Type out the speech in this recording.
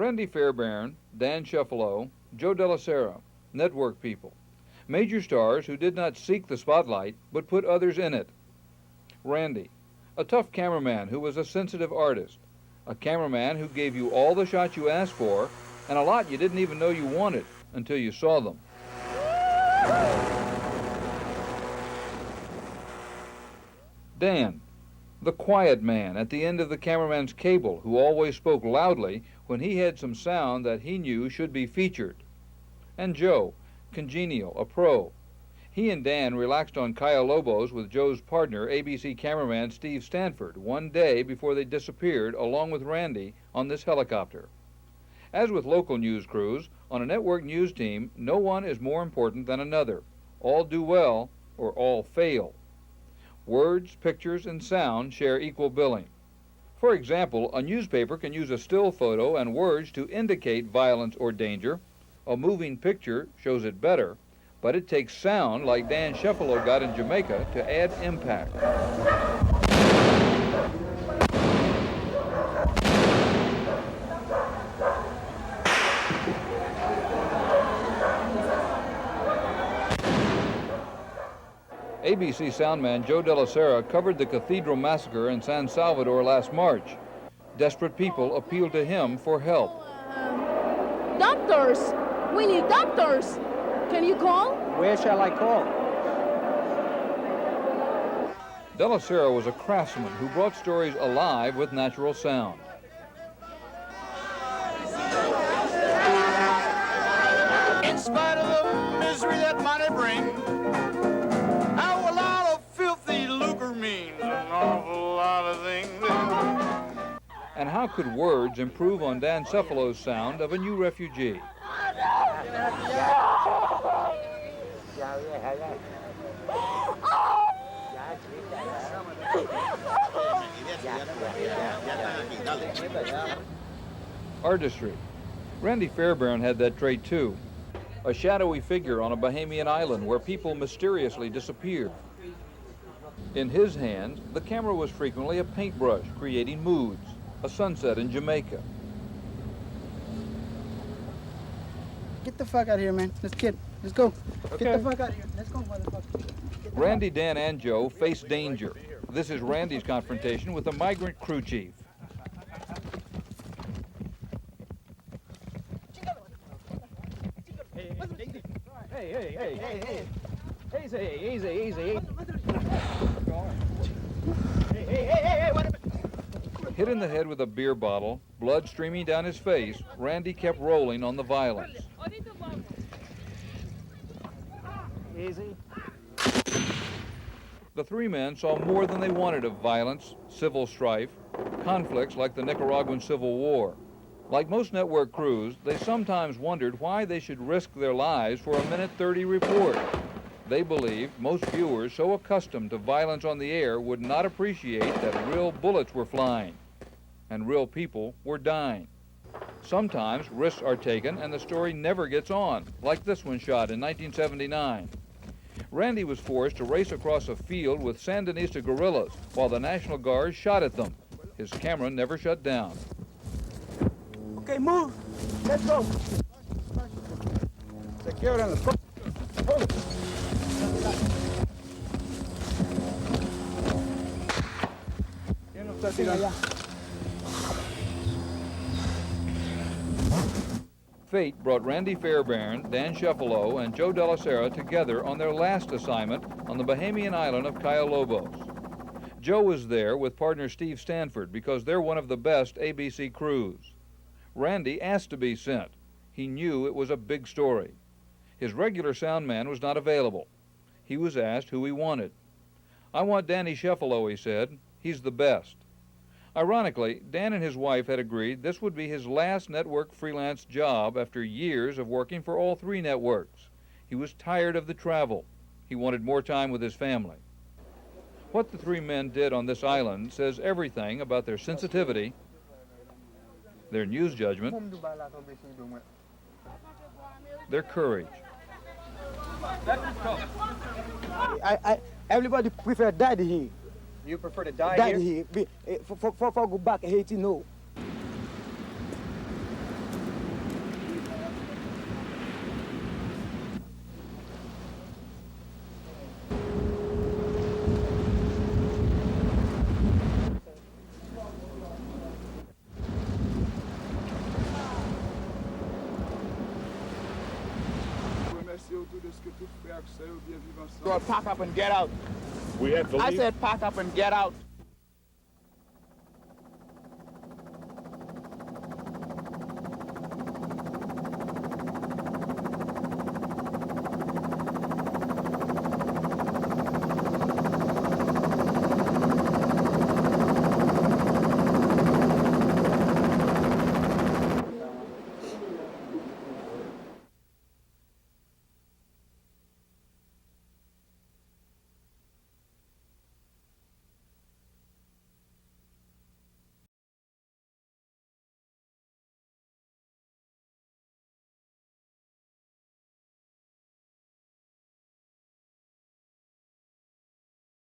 Randy Fairbairn, Dan Sheffalo, Joe Dellacera, network people. Major stars who did not seek the spotlight, but put others in it. Randy, a tough cameraman who was a sensitive artist. A cameraman who gave you all the shots you asked for, and a lot you didn't even know you wanted until you saw them. Dan, the quiet man at the end of the cameraman's cable who always spoke loudly when he had some sound that he knew should be featured. And Joe, congenial, a pro. He and Dan relaxed on Cayo Lobos with Joe's partner, ABC cameraman Steve Stanford, one day before they disappeared along with Randy on this helicopter. As with local news crews, on a network news team, no one is more important than another. All do well or all fail. Words, pictures, and sound share equal billing. For example, a newspaper can use a still photo and words to indicate violence or danger. A moving picture shows it better, but it takes sound like Dan Sheffalo got in Jamaica to add impact. ABC soundman Joe Dellacera covered the Cathedral Massacre in San Salvador last March. Desperate people appealed to him for help. Doctors! We need doctors! Can you call? Where shall I call? Dellacera was a craftsman who brought stories alive with natural sound. In spite of the misery that money brings, how a lot of filthy lucre means an awful lot of things. And how could words improve on Dan Sheffalo's sound of a new refugee? Artistry. Randy Fairbairn had that trait too. A shadowy figure on a Bahamian island where people mysteriously disappear. In his hands, the camera was frequently a paintbrush creating moods. A sunset in Jamaica. Get the fuck out of here, man. Let's go. Okay. Get the fuck out of here. Let's go, motherfucker. Randy, Dan, and Joe face danger. This is Randy's confrontation with the migrant crew chief. Hey. Easy. Hey, what about... Hit in the head with a beer bottle, blood streaming down his face, Randy kept rolling on the violence. Easy. The three men saw more than they wanted of violence, civil strife, conflicts like the Nicaraguan Civil War. Like most network crews, they sometimes wondered why they should risk their lives for a minute 30 report. They believed most viewers so accustomed to violence on the air would not appreciate that real bullets were flying and real people were dying. Sometimes risks are taken and the story never gets on, like this one shot in 1979. Randy was forced to race across a field with Sandinista guerrillas while the National Guard shot at them. His camera never shut down. Okay, move. Let's go. Secure in the front. Hold it. Fate brought Randy Fairbairn, Dan Sheffalo, and Joe Dellacera together on their last assignment on the Bahamian island of Cayo Lobos. Joe was there with partner Steve Stanford because they're one of the best ABC crews. Randy asked to be sent. He knew it was a big story. His regular sound man was not available. He was asked who he wanted. "I want Danny Sheffalo," he said. "He's the best." Ironically, Dan and his wife had agreed this would be his last network freelance job after years of working for all three networks. He was tired of the travel. He wanted more time with his family. What the three men did on this island says everything about their sensitivity, their news judgment, their courage. Everybody prefer daddy here. You prefer to die Daddy here? here. For go back to Haiti, no. We have to leave. I said pack up and get out.